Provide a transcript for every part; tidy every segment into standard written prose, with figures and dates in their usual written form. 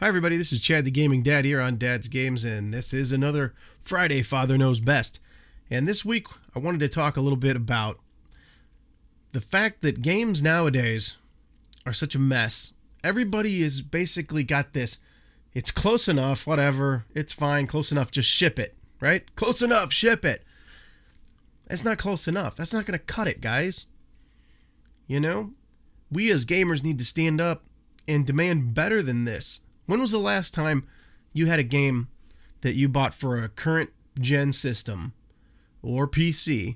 Hi everybody, this is Chad the Gaming Dad here on Dad's Games, and this is another Friday Father Knows Best. And this week I wanted to talk a little bit about the fact that games nowadays are such a mess. Everybody is basically got this, it's close enough, whatever, it's fine, close enough, just ship it, right? Close enough, ship it. That's not close enough. That's not going to cut it, guys. You know, we as gamers need to stand up and demand better than this. When was the last time you had a game that you bought for a current gen system or PC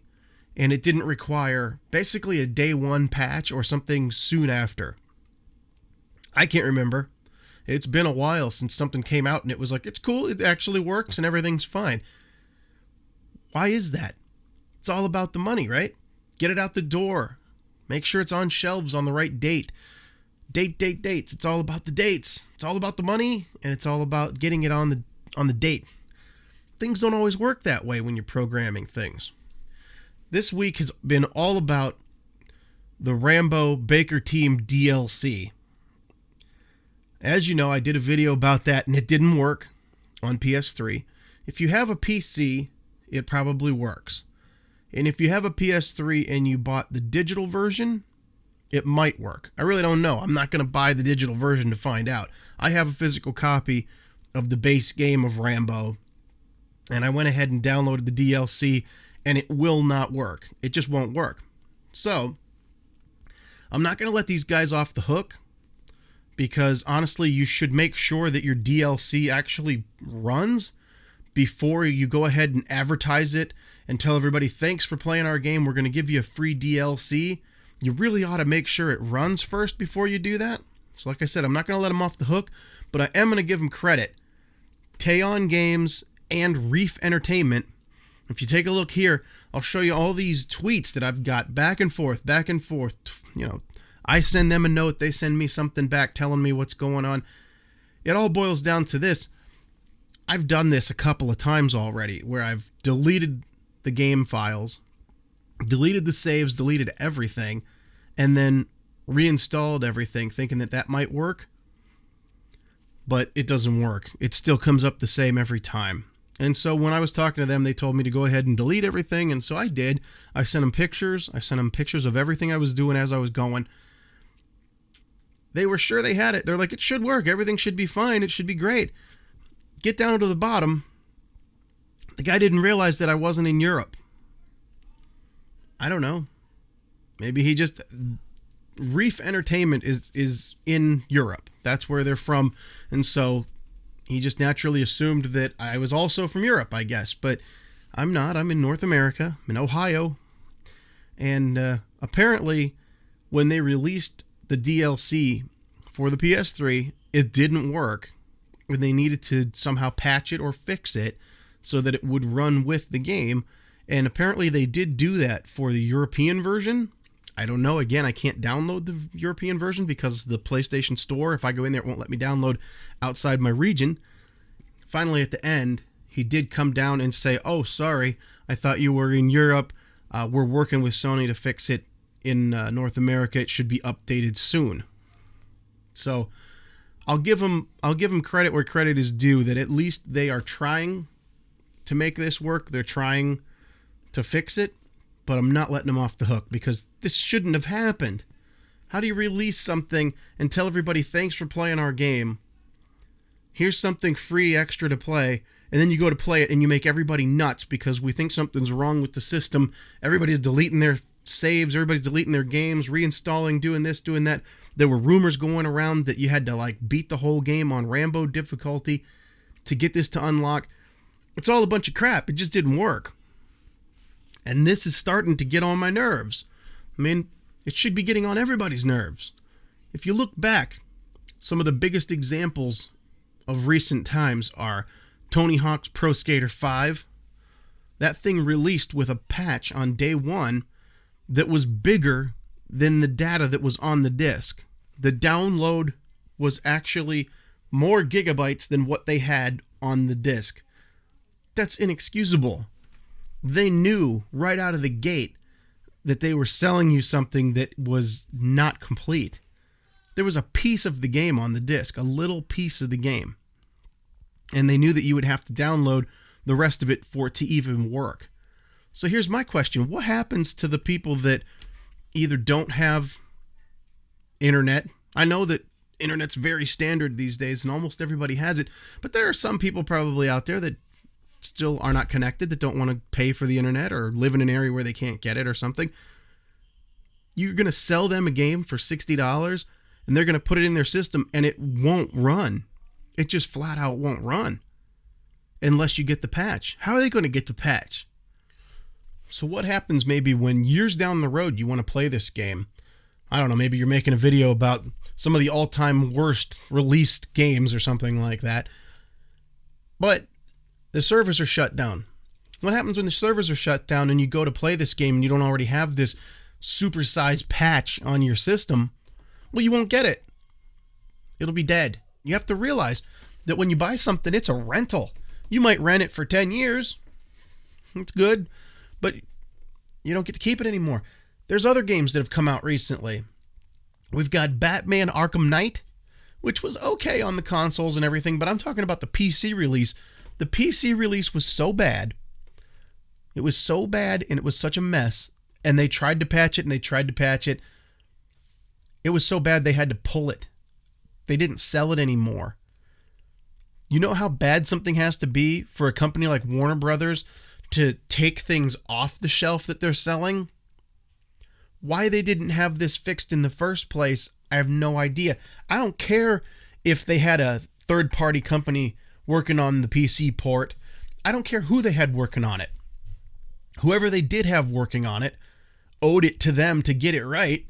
and it didn't require basically a day one patch or something soon after? I can't remember. It's been a while since something came out and it was like, it's cool, it actually works and everything's fine. Why is that? It's all about the money, right? Get it out the door. Make sure it's on shelves on the right date. Dates. It's all about the dates. It's all about the money, and it's all about getting it on the date. Things don't always work that way when you're programming things. This week has been all about the Rambo Baker Team DLC. As you know, I did a video about that, and it didn't work on PS3. If you have a PC, it probably works. And if you have a PS3 and you bought the digital version, it might work. I really don't know. I'm not going to buy the digital version to find out. I have a physical copy of the base game of Rambo, and I went ahead and downloaded the DLC, and it will not work. It just won't work. So, I'm not going to let these guys off the hook, because honestly, you should make sure that your DLC actually runs before you go ahead and advertise it and tell everybody, thanks for playing our game, we're going to give you a free DLC. You really ought to make sure it runs first before you do that. So like I said, I'm not going to let them off the hook, but I am going to give them credit. Teon Games and Reef Entertainment. If you take a look here, I'll show you all these tweets that I've got back and forth. You know, I send them a note, they send me something back telling me what's going on. It all boils down to this. I've done this a couple of times already, where I've deleted the game files, deleted the saves, deleted everything, and then reinstalled everything thinking that that might work. But it doesn't work. It still comes up the same every time. And so when I was talking to them, they told me to go ahead and delete everything, and so I did. I sent them pictures. I sent them pictures of everything I was doing as I was going. They were sure they had it. They're like, it should work. Everything should be fine. It should be great. Get down to the bottom. The guy didn't realize that I wasn't in Europe. I don't know. Maybe he just... Reef Entertainment is in Europe. That's where they're from. And so he just naturally assumed that I was also from Europe, I guess. But I'm not. I'm in North America. I'm in Ohio. And apparently, when they released the DLC for the PS3, it didn't work. And they needed to somehow patch it or fix it so that it would run with the game. And apparently they did do that for the European version. I don't know. Again, I can't download the European version because the PlayStation Store, if I go in there, it won't let me download outside my region. Finally, at the end, he did come down and say, oh, sorry, I thought you were in Europe. We're working with Sony to fix it in North America. It should be updated soon. So I'll give them credit where credit is due, that at least they are trying to make this work. They're trying to fix it, but I'm not letting them off the hook because this shouldn't have happened. How do you release something and tell everybody thanks for playing our game? Here's something free extra to play, and then you go to play it and you make everybody nuts because we think something's wrong with the system. Everybody's deleting their saves, everybody's deleting their games, reinstalling, doing this, doing that. There were rumors going around that you had to like beat the whole game on Rambo difficulty to get this to unlock. It's all a bunch of crap. It just didn't work. And this is starting to get on my nerves. I mean, it should be getting on everybody's nerves. If you look back, some of the biggest examples of recent times are Tony Hawk's Pro Skater 5. That thing released with a patch on day one that was bigger than the data that was on the disc. The download was actually more gigabytes than what they had on the disc. That's inexcusable. They knew right out of the gate that they were selling you something that was not complete. there was a piece of the game on the disc, a little piece of the game. And they knew that you would have to download the rest of it for it to even work. So here's my question. What happens to the people that either don't have internet? I know that internet's very standard these days and almost everybody has it, but there are some people probably out there that still are not connected, that don't want to pay for the internet or live in an area where they can't get it or something. You're going to sell them a game for $60 and they're going to put it in their system and it won't run. It just flat out won't run unless you get the patch. How are they going to get the patch? So what happens maybe when years down the road you want to play this game? I don't know, maybe you're making a video about some of the all-time worst released games or something like that. But the servers are shut down. What happens when the servers are shut down and you go to play this game and you don't already have this supersized patch on your system? Well, you won't get it. It'll be dead. You have to realize that when you buy something, it's a rental. You might rent it for 10 years. It's good, but you don't get to keep it anymore. There's other games that have come out recently. We've got Batman Arkham Knight, which was okay on the consoles and everything, but I'm talking about the PC release. The PC release was so bad. It was so bad and it was such a mess. And they tried to patch it and they tried to patch it. It was so bad they had to pull it. They didn't sell it anymore. You know how bad something has to be for a company like Warner Brothers to take things off the shelf that they're selling? Why they didn't have this fixed in the first place, I have no idea. I don't care if they had a third-party company working on the PC port. I don't care who they had working on it. Whoever they did have working on it owed it to them to get it right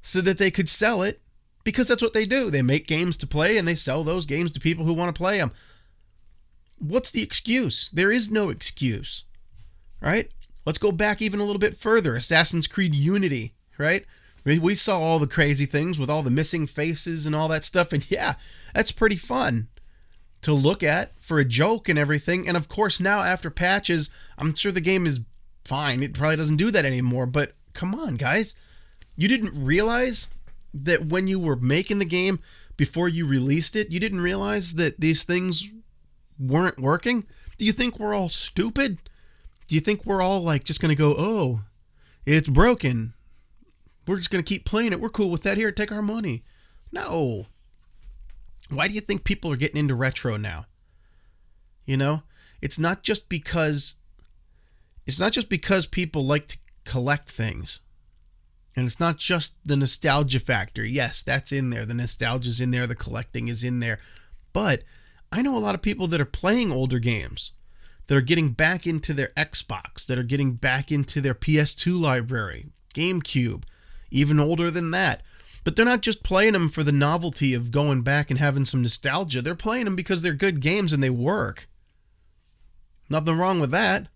so that they could sell it, because that's what they do. They make games to play and they sell those games to people who want to play them. What's the excuse? There is no excuse, right? Let's go back even a little bit further. Assassin's Creed Unity, right? We saw all the crazy things with all the missing faces and all that stuff. And yeah, that's pretty fun to look at for a joke and everything. And of course, now after patches, I'm sure the game is fine. It probably doesn't do that anymore. But come on, guys. You didn't realize that when you were making the game before you released it, you didn't realize that these things weren't working? Do you think we're all stupid? Do you think we're all like just going to go, oh, it's broken, we're just going to keep playing it, we're cool with that, here, take our money? No. Why do you think people are getting into retro now? You know, it's not just because people like to collect things. And it's not just the nostalgia factor. Yes, that's in there. The nostalgia's in there. The collecting is in there. But I know a lot of people that are playing older games, that are getting back into their Xbox, that are getting back into their PS2 library, GameCube, even older than that. But they're not just playing them for the novelty of going back and having some nostalgia. They're playing them because they're good games and they work. Nothing wrong with that.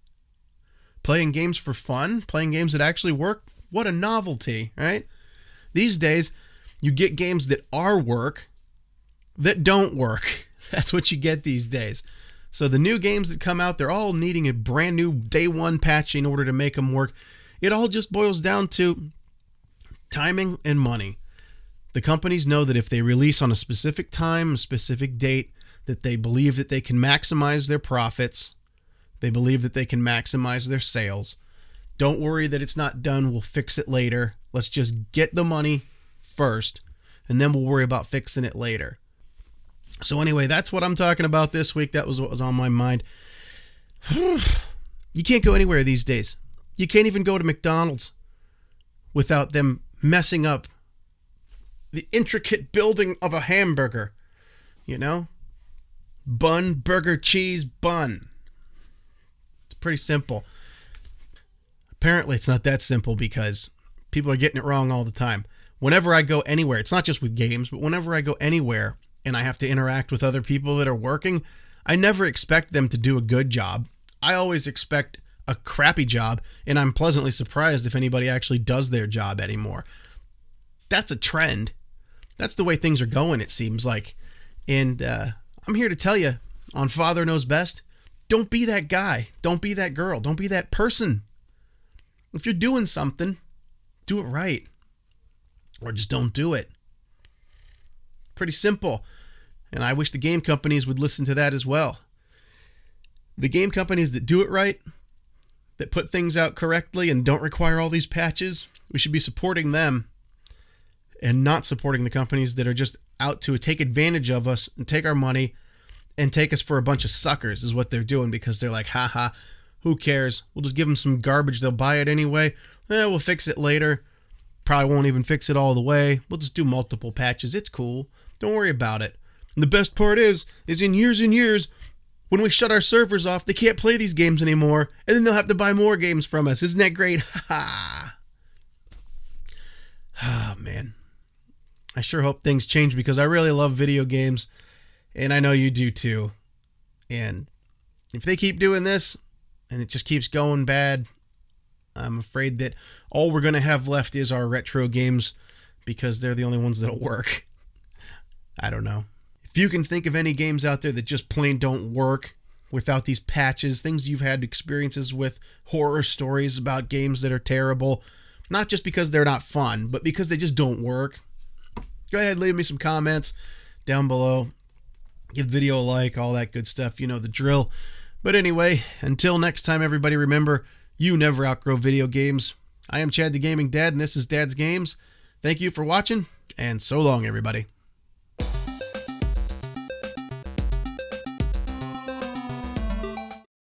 Playing games for fun, playing games that actually work, what a novelty, right? These days, you get games that are work, that don't work. That's what you get these days. So the new games that come out, they're all needing a brand new day one patch in order to make them work. It all just boils down to timing and money. The companies know that if they release on a specific time, a specific date, that they believe that they can maximize their profits. They believe that they can maximize their sales. Don't worry that it's not done. We'll fix it later. Let's just get the money first, and then we'll worry about fixing it later. So anyway, that's what I'm talking about this week. That was what was on my mind. You can't go anywhere these days. You can't even go to McDonald's without them messing up the intricate building of a hamburger. You know? Bun, burger, cheese, bun. It's pretty simple. Apparently, it's not that simple because people are getting it wrong all the time. Whenever I go anywhere, it's not just with games, but whenever I go anywhere and I have to interact with other people that are working, I never expect them to do a good job. I always expect a crappy job, and I'm pleasantly surprised if anybody actually does their job anymore. That's a trend. That's the way things are going, it seems like. And I'm here to tell you, on Father Knows Best, don't be that guy. Don't be that girl. Don't be that person. If you're doing something, do it right. Or just don't do it. Pretty simple. And I wish the game companies would listen to that as well. The game companies that do it right, that put things out correctly and don't require all these patches, we should be supporting them and not supporting the companies that are just out to take advantage of us and take our money and take us for a bunch of suckers is what they're doing, because they're like, haha, who cares? We'll just give them some garbage. They'll buy it anyway. We'll fix it later. Probably won't even fix it all the way. We'll just do multiple patches. It's cool. Don't worry about it. And the best part is in years and years, when we shut our servers off, they can't play these games anymore, and then they'll have to buy more games from us. Isn't that great? Ha! Ah, man. I sure hope things change, because I really love video games, and I know you do too. And if they keep doing this, and it just keeps going bad, I'm afraid that all we're going to have left is our retro games, because they're the only ones that'll work. I don't know. If you can think of any games out there that just plain don't work without these patches, things you've had experiences with, horror stories about games that are terrible, not just because they're not fun, but because they just don't work, go ahead, leave me some comments down below. Give the video a like, all that good stuff. You know the drill. But anyway, until next time, everybody, remember, you never outgrow video games. I am Chad the Gaming Dad, and this is Dad's Games. Thank you for watching, and so long, everybody.